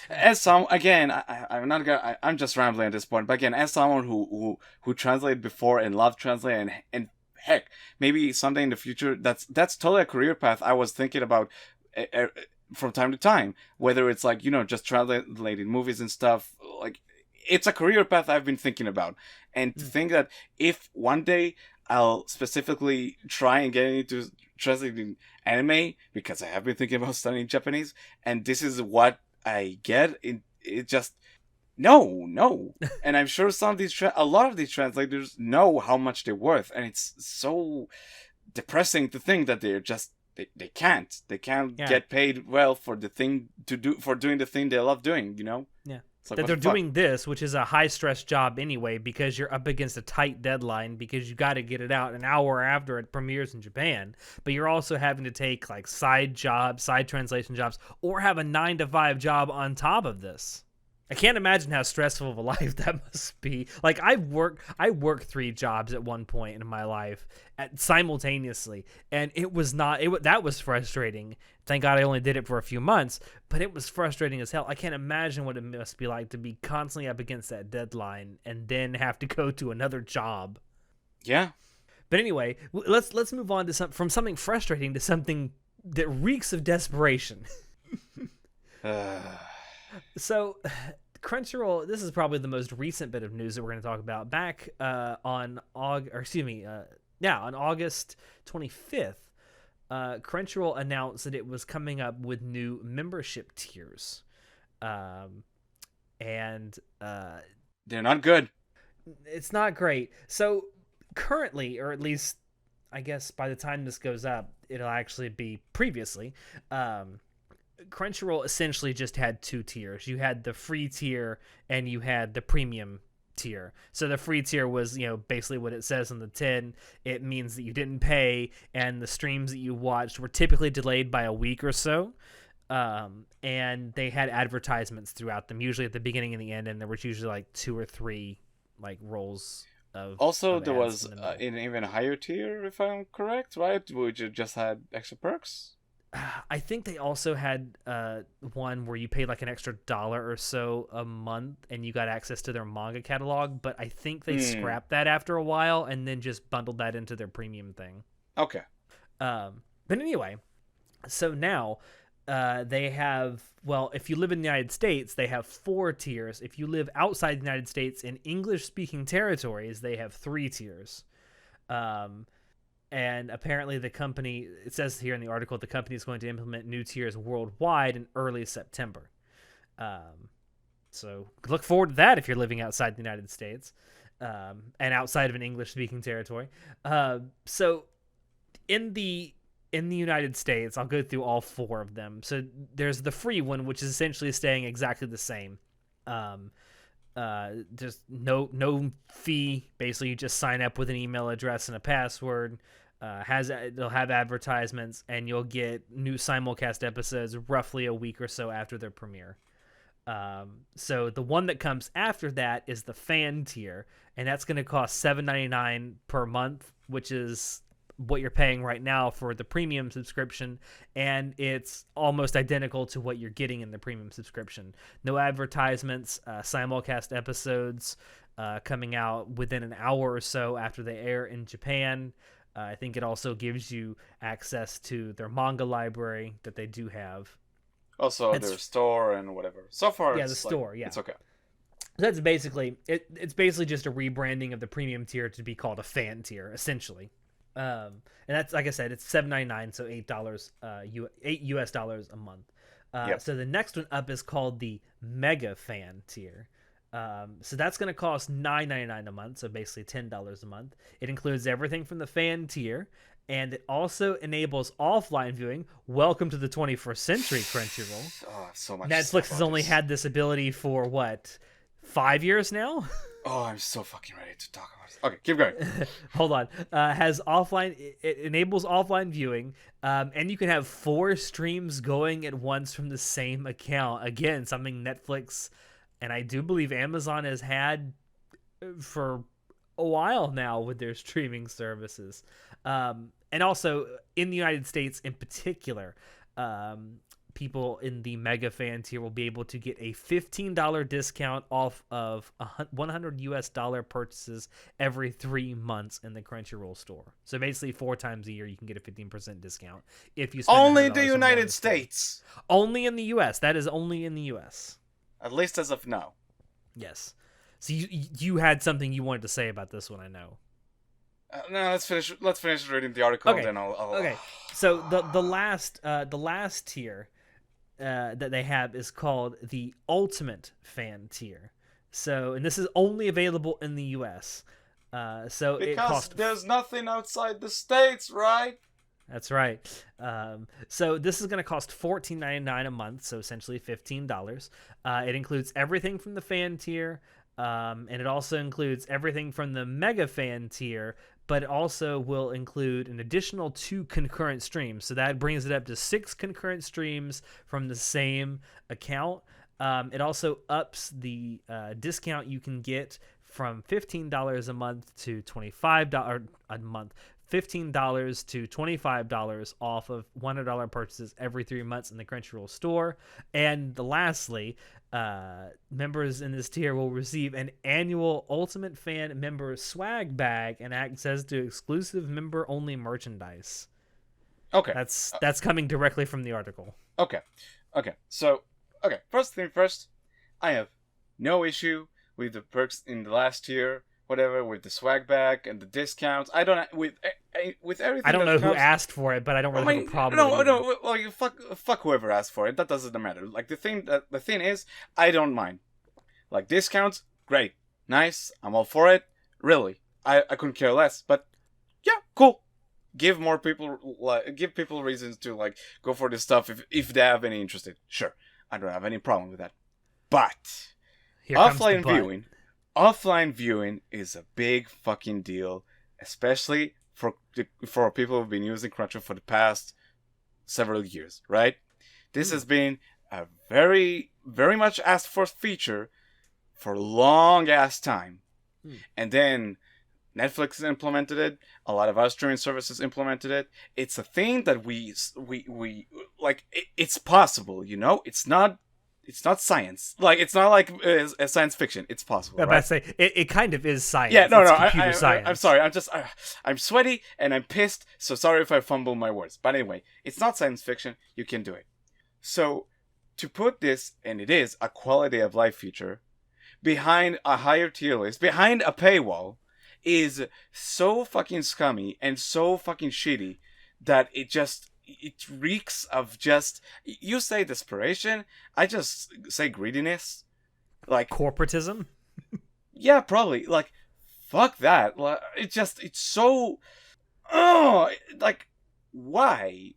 As some again, I'm just rambling at this point. But again, as someone who translated before and loved translating, and heck, maybe someday in the future, that's totally a career path I was thinking about from time to time. Whether it's like just translating movies and stuff, like. It's a career path I've been thinking about. And to think that if one day I'll specifically try and get into translating anime, because I have been thinking about studying Japanese, and this is what I get, it just... No. And I'm sure a lot of these translators know how much they're worth. And it's so depressing to think that they they can't. They can't Yeah. get paid well for doing the thing they love doing, you know? Yeah. It's like, That what they're the fuck? doing this, which is a high stress job anyway, because you're up against a tight deadline because you got to get it out an hour after it premieres in Japan. But you're also having to take like side jobs, side translation jobs, or have a 9 to 5 job on top of this. I can't imagine how stressful of a life that must be. Like I worked 3 jobs at one point in my life simultaneously, and it was not that was frustrating. Thank God I only did it for a few months, but it was frustrating as hell. I can't imagine what it must be like to be constantly up against that deadline and then have to go to another job. Yeah. But anyway, let's move on to from something frustrating to something that reeks of desperation. So, Crunchyroll. This is probably the most recent bit of news that we're going to talk about. Back on August 25th, Crunchyroll announced that it was coming up with new membership tiers, and they're not good. it's not great. So currently, or at least I guess by the time this goes up, it'll actually be previously. Crunchyroll essentially just had 2 tiers. You had the free tier and you had the premium tier. So the free tier was, basically what it says on the tin. It means that you didn't pay, and the streams that you watched were typically delayed by a week or so. And they had advertisements throughout them, usually at the beginning and the end, and there was usually like 2 or 3 like rolls of. Also, of there ads was in the middle. an even higher tier, if I'm correct, right? Which just had extra perks. I think they also had one where you paid like an extra $1 or so a month and you got access to their manga catalog, but I think they scrapped that after a while and then just bundled that into their premium thing. Okay. But anyway, so now they have, well, if you live in the United States, they have 4 tiers. If you live outside the United States in English-speaking territories, they have 3 tiers. And apparently the company, it says here in the article, the company is going to implement new tiers worldwide in early September. So look forward to that if you're living outside the United States and outside of an English-speaking territory. So in the United States, I'll go through all 4 of them. So there's the free one, which is essentially staying exactly the same. Just no fee. Basically, you just sign up with an email address and a password. They'll have advertisements, and you'll get new simulcast episodes roughly a week or so after their premiere. So the one that comes after that is the fan tier, and that's going to cost $7.99 per month, which is what you're paying right now for the premium subscription, and it's almost identical to what you're getting in the premium subscription. No advertisements, simulcast episodes coming out within an hour or so after they air in Japan. I think it also gives you access to their manga library that they do have. Also, their store and whatever. So far, yeah, the store. Yeah, it's okay. That's basically it. It's basically just a rebranding of the premium tier to be called a fan tier, essentially. And that's, like I said, it's $7.99, so $8 $8 a month. Yep. So the next one up is called the Mega Fan tier. So that's going to cost $9.99 a month, so basically $10 a month. It includes everything from the fan tier, and it also enables offline viewing. Welcome to the 21st century, Crunchyroll. Oh, so much. Netflix has only had this ability for what, 5 years now? Oh, I'm so fucking ready to talk about it. Okay, keep going. Hold on. Has offline. It enables offline viewing, and you can have 4 streams going at once from the same account. Again, something Netflix and I do believe Amazon has had for a while now with their streaming services. And also in the United States in particular, people in the Mega Fan tier will be able to get a $15 discount off of $100 purchases every 3 months in the Crunchyroll store. So basically 4 times a year you can get a 15% discount if you spend only in $100 the on United $1. States. Only in the US. That is only in the US. At least as of now. Yes. So you had something you wanted to say about this one, I know. No, let's finish reading the article. Okay. Then I'll... Okay. So the last tier that they have is called the Ultimate Fan tier. So, and this is only available in the US. So because it costs. there's nothing outside the States, right? That's right. So this is going to cost $14.99 a month, so essentially $15. It includes everything from the fan tier, and it also includes everything from the mega fan tier, but it also will include an additional 2 concurrent streams. So that brings it up to 6 concurrent streams from the same account. It also ups the discount you can get from $15 a month to $25 a month. $15 to $25 off of $100 purchases every 3 months in the Crunchyroll store. And lastly, members in this tier will receive an annual Ultimate Fan member swag bag and access to exclusive member-only merchandise. Okay. That's coming directly from the article. Okay. So, first thing first, I have no issue with the perks in the last tier, whatever, with the swag bag and the discounts. I don't with everything. I don't know comes, who asked for it, but I don't really have a problem. No. Like fuck whoever asked for it. That doesn't matter. Like the thing is, I don't mind. Like discounts, great, nice. I'm all for it. Really, I couldn't care less. But yeah, cool. Give people reasons to like go for this stuff if they have any interest in. Sure, I don't have any problem with that. But offline viewing is a big fucking deal, especially for people who've been using Crunchyroll for the past several years, right? This has been a very, very much asked for feature for a long ass time. And then Netflix implemented it. A lot of other streaming services implemented it. It's a thing that we like. It's possible, you know. It's not science. Like it's not like a science fiction. It's possible. I'm about to say it kind of is science. Yeah, no. Science. I'm sorry. I'm sweaty and I'm pissed. So sorry if I fumble my words. But anyway, it's not science fiction. You can do it. So to put this, and it is a quality of life feature, behind a higher tier list, behind a paywall, is so fucking scummy and so fucking shitty that it reeks of just, you say desperation, I just say greediness, like corporatism. Yeah, probably. Like fuck that. Like it's so like why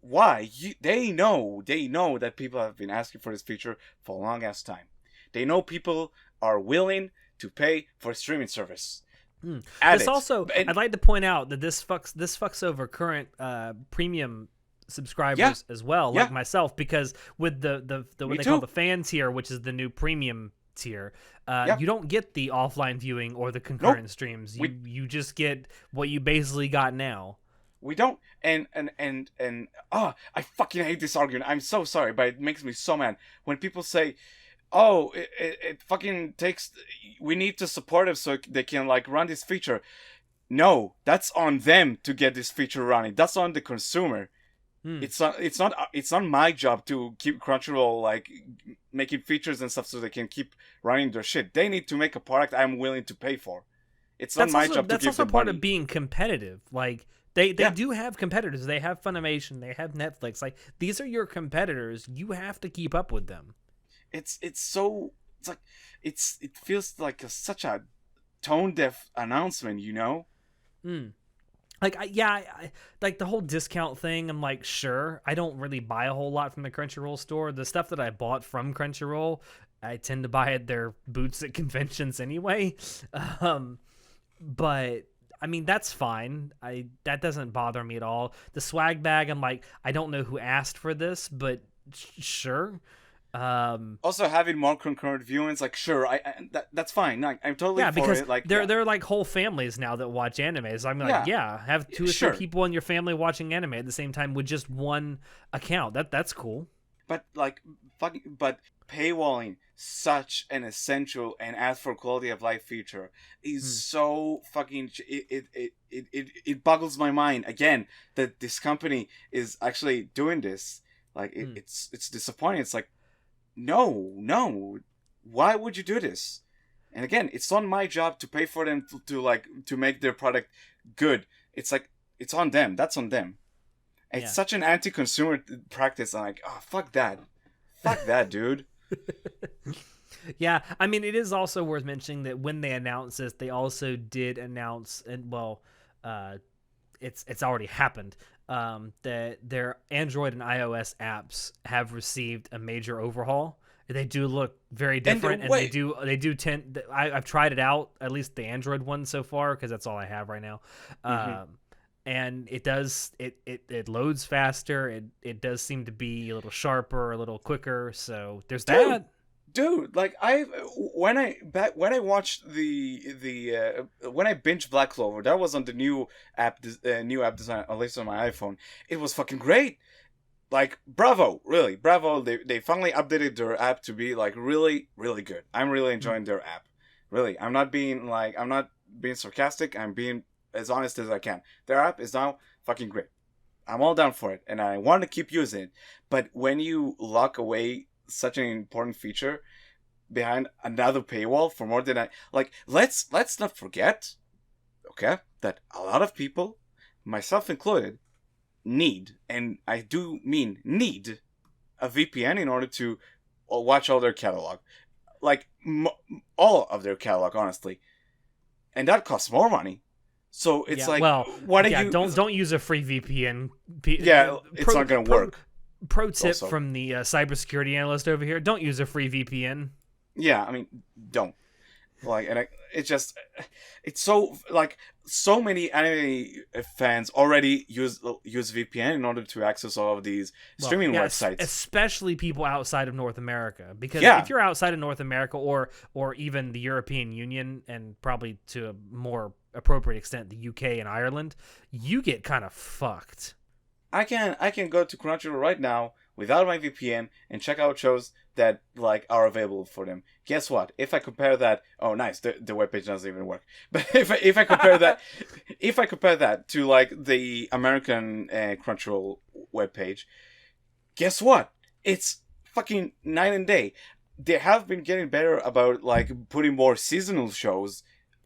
they know that people have been asking for this feature for a long ass time. They know people are willing to pay for a streaming service. This also, I'd like to point out that this fucks over current premium subscribers as well, like myself, because with the what they call the fan tier, which is the new premium tier, you don't get the offline viewing or the concurrent streams. You just get what you basically got now. We don't, and I fucking hate this argument. I'm so sorry, but it makes me so mad when people say, "Oh, it fucking takes. We need to support them so they can like run this feature." No, that's on them to get this feature running. That's on the consumer. It's not my job to keep Crunchyroll like making features and stuff so they can keep running their shit. They need to make a product I'm willing to pay for. It's not my job to give them money. That's also part of being competitive. Like they do have competitors. They have Funimation. They have Netflix. Like these are your competitors. You have to keep up with them. It feels like such a tone deaf announcement, you know? Like I like the whole discount thing. I'm like, sure. I don't really buy a whole lot from the Crunchyroll store. The stuff that I bought from Crunchyroll, I tend to buy at their booths at conventions anyway. But I mean, that's fine. That doesn't bother me at all. The swag bag, I'm like, I don't know who asked for this, but sure. Also having more concurrent viewings, like sure, that's fine. Like, I'm totally for because it. Like they're like whole families now that watch anime. So I'm like, have 2 or 3 people in your family watching anime at the same time with just one account. That's cool. But like but paywalling such an essential and as for quality of life feature is so fucking it boggles my mind again that this company is actually doing this. Like it's disappointing. It's like, no, why would you do this? And again, it's not my job to pay for them to make their product good. It's like, it's on them. That's on them. It's such an anti-consumer practice. I'm like, oh, fuck that, dude. Yeah, I mean, it is also worth mentioning that when they announced this, they also did announce, and well, it's already happened. that their Android and iOS apps have received a major overhaul. They do look very different, and wait, they do tend. I've tried it out, at least the Android one so far, because that's all I have right now. hmm And it does it loads faster. It does seem to be a little sharper, a little quicker. So there's dude, that. dude, like when I watched when I binged Black Clover, that was on the new app design, at least on my iPhone. It was fucking great. Like, bravo, really, bravo. They finally updated their app to be like really, really good. I'm really enjoying their app. Really, I'm not being sarcastic. I'm being as honest as I can. Their app is now fucking great. I'm all down for it, and I want to keep using it. But when you lock away such an important feature behind another paywall for more than let's not forget, okay, that a lot of people, myself included, need, and I do mean need, a VPN in order to watch all their catalog, like all of their catalog, honestly, and that costs more money. So it's Yeah, well, what do yeah. you? Don't use a free VPN. Yeah, it's not gonna work. Pro tip Also, from the cybersecurity analyst over here: don't use a free VPN. yeah, I mean, don't. It's so so many anime fans already use VPN in order to access all of these streaming websites, especially people outside of North America. Because yeah, if you're outside of North America or even the European Union, and probably to a more appropriate extent the UK and Ireland, you get kind of fucked. I can go to Crunchyroll right now without my VPN and check out shows that are available for them. Guess what? If I compare that, oh nice, the webpage doesn't even work. But if I compare that, if I compare that to the American Crunchyroll webpage, guess what? It's fucking night and day. They have been getting better about putting more seasonal shows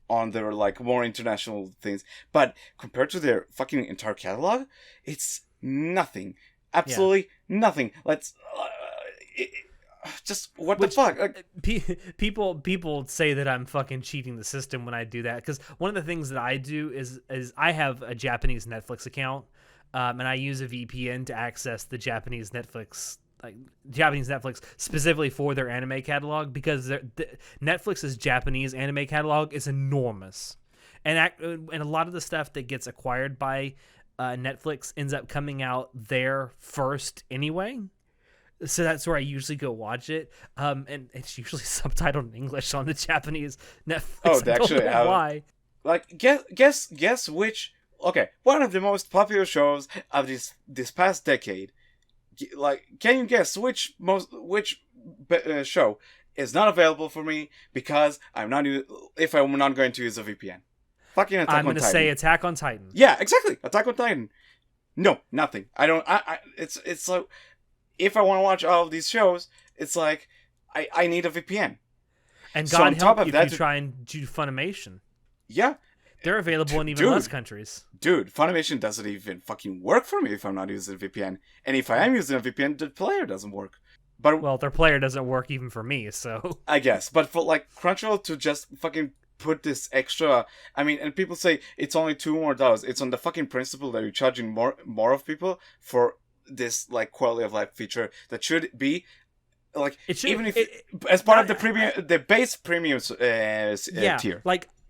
on their more international things, but compared to their fucking entire catalog, it's nothing. Absolutely nothing. Just what the fuck? People say that I'm fucking cheating the system when I do that, because one of the things that I do is I have a Japanese Netflix account, and I use a VPN to access the Japanese Netflix specifically for their anime catalog, because Netflix's Japanese anime catalog is enormous, and a lot of the stuff that gets acquired by Netflix ends up coming out there first anyway. So that's where I usually go watch it, and it's usually subtitled in English on the Japanese Netflix. Oh, they actually have why. Guess which? Okay, one of the most popular shows of this past decade. Can you guess which show is not available for me because I'm not going to use a VPN? Fucking Attack on Titan. I'm going to say Attack on Titan. Yeah, exactly. Attack on Titan. No, nothing. I don't. It's like, if I want to watch all of these shows, it's like I need a VPN. And God help you if you try and do Funimation. Yeah. They're available in even less countries. Dude, Funimation doesn't even fucking work for me if I'm not using a VPN. And if I am using a VPN, the player doesn't work. But well, their player doesn't work even for me, so I guess. But for Crunchyroll to just fucking put this extra, I mean, and people say it's only $2 more. It's on the fucking principle that you're charging more of people for this quality of life feature that should be as part of the premium, the base premium tier.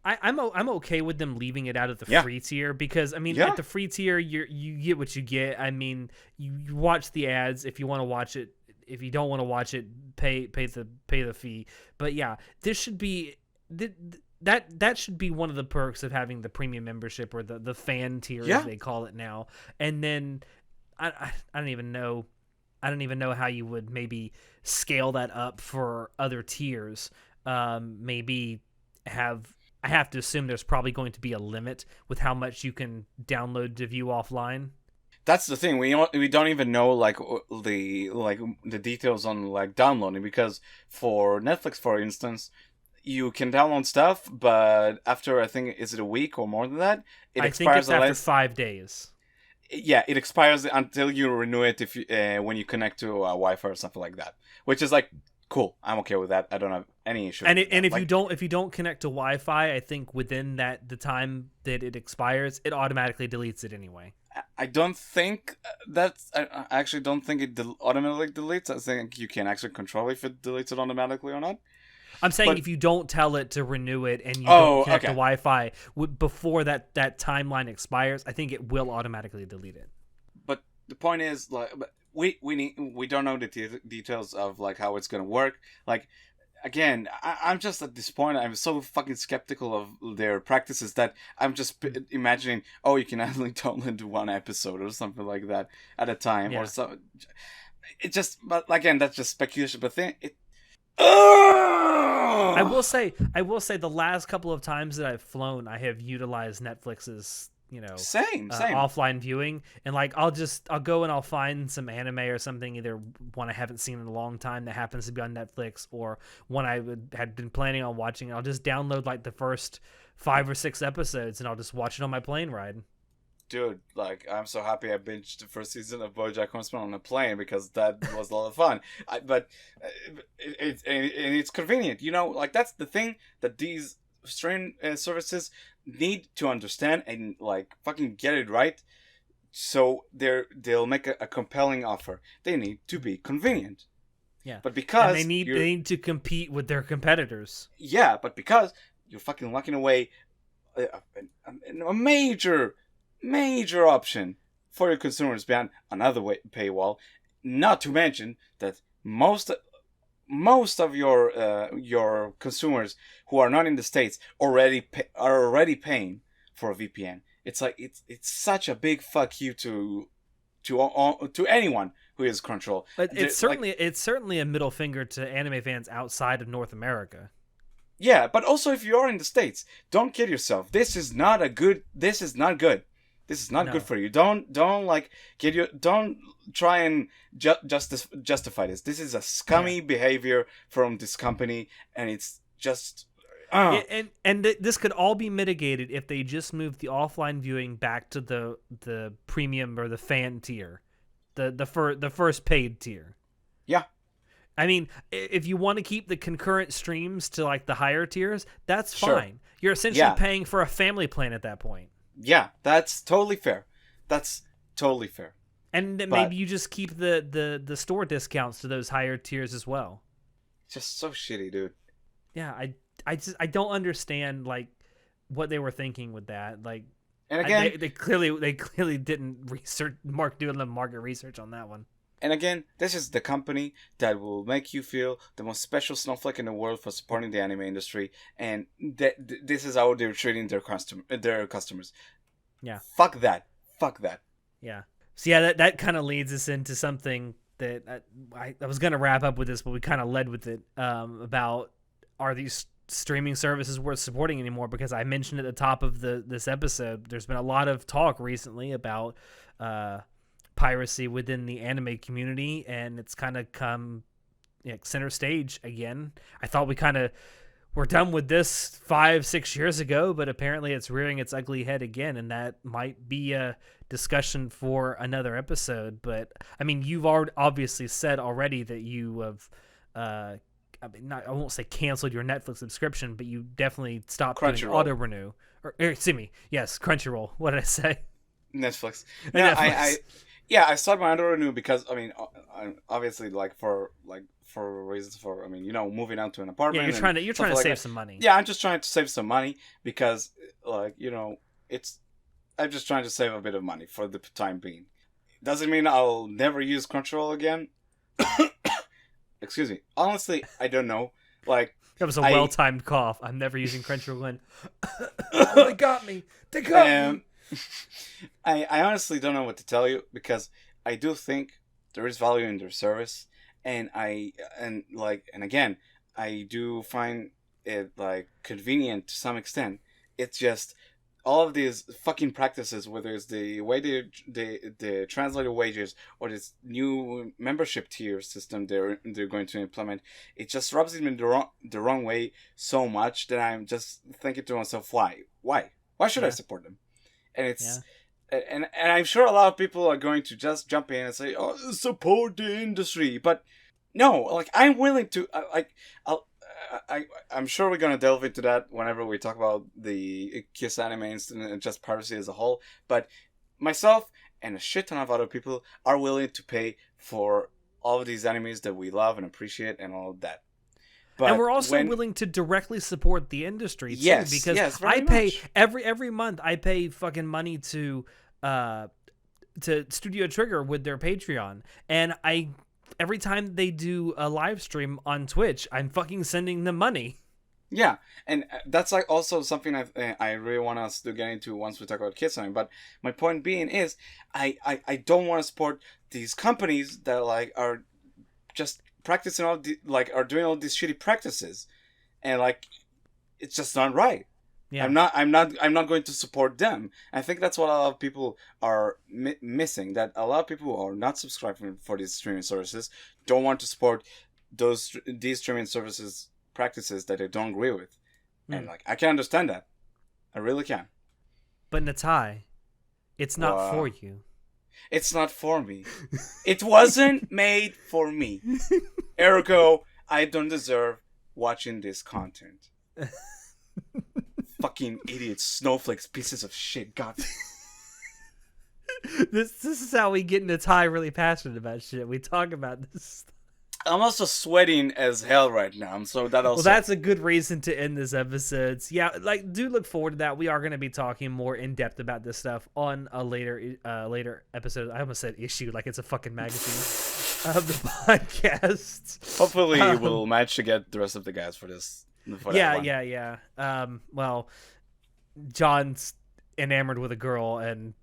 I'm okay with them leaving it out of the free tier, because I mean, at the free tier you get what you get. I mean, you watch the ads if you want to watch it. If you don't want to watch it, pay the fee. But yeah, this should be that should be one of the perks of having the premium membership, or the fan tier as they call it now. And then I don't even know how you would maybe scale that up for other tiers. Maybe I have to assume there's probably going to be a limit with how much you can download to view offline. That's the thing. We don't even know the details on downloading, because for Netflix, for instance, you can download stuff, but after, I think, is it a week or more than that? I think it's after 5 days. Yeah, it expires until you renew it when you connect to Wi-Fi or something like that, which is cool. I'm okay with that. I don't have any issue. And if you don't connect to Wi-Fi, I think within the time that it expires, it automatically deletes it anyway. I don't think that's. I actually don't think it automatically deletes. I think you can actually control if it deletes it automatically or not. I'm saying But if you don't tell it to renew it and you don't oh, connect to okay. Wi-Fi before that timeline expires, I think it will automatically delete it. But the point is, like, we don't know the details of like how it's gonna work. Like, again, I'm just at this point. I'm so fucking skeptical of their practices that I'm just imagining. Oh, you can only download one episode or something like that at a time, or Yeah. so. It just, but again, that's just speculation. But then it. Oh! I will say the last couple of times that I've flown, I have utilized Netflix's, Same. offline viewing, and like I'll go and I'll find some anime or something, either one I haven't seen in a long time that happens to be on Netflix, or one had been planning on watching. I'll just download like the first 5 or 6 episodes, and I'll just watch it on my plane ride. Dude, like, I'm so happy I binged the first season of BoJack Horseman on a plane because that was a lot of fun. But it's convenient, like that's the thing that these streaming services need to understand and like fucking get it right. So they'll make a compelling offer. They need to be convenient. Yeah, but because and they need to compete with their competitors. Yeah, but because you're fucking locking away a major option for your consumers behind another paywall. Not to mention that most of your consumers who are not in the States are already paying for a VPN. It's like it's such a big fuck you to anyone who is Crunchyroll. But it's certainly a middle finger to anime fans outside of North America. Yeah, but also if you are in the States, don't kid yourself. This is not good. This is not good for you. Don't try and justify this. This is a scummy behavior from this company, and it's just. This could all be mitigated if they just moved the offline viewing back to the premium or the fan tier, the first paid tier. Yeah. I mean, if you want to keep the concurrent streams to like the higher tiers, that's Sure. fine. You're essentially paying for a family plan at that point. Yeah, that's totally fair. And maybe you just keep the store discounts to those higher tiers as well. Just so shitty, dude. Yeah, I don't understand like what they were thinking with that. Like, and again, they clearly didn't do enough market research on that one. And again, this is the company that will make you feel the most special snowflake in the world for supporting the anime industry, and this is how they're treating their customers. Yeah. Fuck that. Yeah. So yeah, that kind of leads us into something that I was gonna wrap up with this, but we kind of led with it about, are these streaming services worth supporting anymore? Because I mentioned at the top of this episode, there's been a lot of talk recently about piracy within the anime community, and it's kind of come center stage again. I thought we kind of were done with this 5-6 years ago, but apparently it's rearing its ugly head again, and that might be a discussion for another episode. But I mean, you've already obviously said already that you have I won't say canceled your Netflix subscription, but you definitely stopped doing auto renew, or excuse me, yes, Crunchyroll. What did I say? Netflix. No, Netflix. I started my auto renew because obviously for reasons for moving out to an apartment. Yeah, you're trying to save some money. Yeah, I'm just trying to save some money because I'm just trying to save a bit of money for the time being. Doesn't mean I'll never use Crunchyroll again. Excuse me. Honestly, I don't know. Like, that was a well-timed cough. I'm never using Crunchyroll again. Oh, they got me. They got me. I honestly don't know what to tell you, because I do think there is value in their service, and again, I do find it like convenient to some extent. It's just all of these fucking practices, whether it's the way they translate wages or this new membership tier system they're going to implement, it just rubs them in the wrong way so much that I'm just thinking to myself, why should I support them? And it's and I'm sure a lot of people are going to just jump in and say, "Oh, support the industry," but no, like, I'm willing to I'm sure we're gonna delve into that whenever we talk about the Kiss anime and just piracy as a whole. But myself and a shit ton of other people are willing to pay for all of these animes that we love and appreciate and all of that. But and we're also willing to directly support the industry too, yes, because yes, I very pay much. every month. I pay fucking money to Studio Trigger with their Patreon, and every time they do a live stream on Twitch, I'm fucking sending them money. Yeah, and that's like also something I really want us to get into once we talk about Kitsune. But my point being is, I don't want to support these companies that like are just practicing are doing all these shitty practices, and like it's just not right. Yeah. I'm not going to support them. I think that's what a lot of people are missing. That a lot of people who are not subscribing for these streaming services don't want to support these streaming services practices that they don't agree with, and like I can understand that. I really can. But Natai, it's not for you. It's not for me. It wasn't made for me. Ergo, I don't deserve watching this content. Fucking idiots, snowflakes, pieces of shit. God. This is how we get Natai really passionate about shit. We talk about this. I'm also sweating as hell right now, so that also... Well, that's a good reason to end this episode. So, yeah, like, do look forward to that. We are going to be talking more in depth about this stuff on a later episode. I almost said issue, like it's a fucking magazine of the podcast. Hopefully, we'll manage to get the rest of the guys for this. Yeah. Well, John's enamored with a girl, and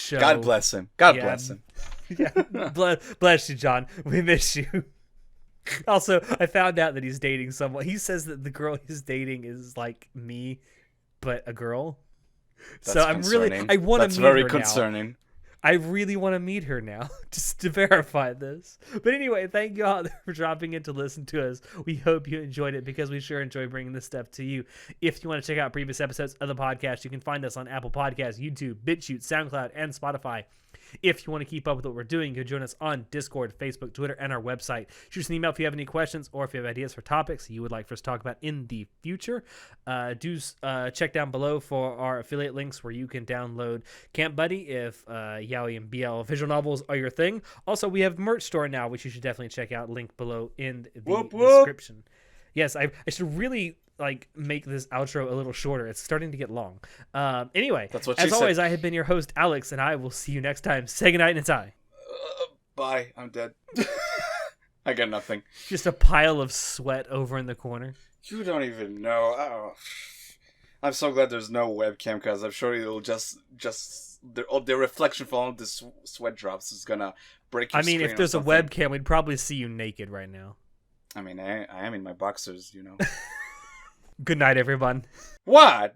God bless him. God bless him. Yeah, bless you, John. We miss you. Also, I found out that he's dating someone. He says that the girl he's dating is like me, but a girl. That's so I'm concerning. really, I want to meet her now. That's very concerning. I really want to meet her now just to verify this. But anyway, thank you all for dropping in to listen to us. We hope you enjoyed it because we sure enjoy bringing this stuff to you. If you want to check out previous episodes of the podcast, you can find us on Apple Podcasts, YouTube, BitChute, SoundCloud, and Spotify. If you want to keep up with what we're doing, you can join us on Discord, Facebook, Twitter, and our website. Shoot us an email if you have any questions or if you have ideas for topics you would like for us to talk about in the future. Do check down below for our affiliate links where you can download Camp Buddy if yaoi and BL visual novels are your thing. Also, we have merch store now, which you should definitely check out. Link below in the description. Yes, I should really make this outro a little shorter. It's starting to get long. Anyway, as always, I have been your host, Alex, and I will see you next time. Say goodnight, Natai. Bye. I'm dead. I got nothing. Just a pile of sweat over in the corner. You don't even know. Oh. I'm so glad there's no webcam because I'm sure it'll just the reflection from all this sweat drops is gonna break your screen. If there's a webcam, we'd probably see you naked right now. I mean, I am in my boxers, you know. Good night, everyone. What?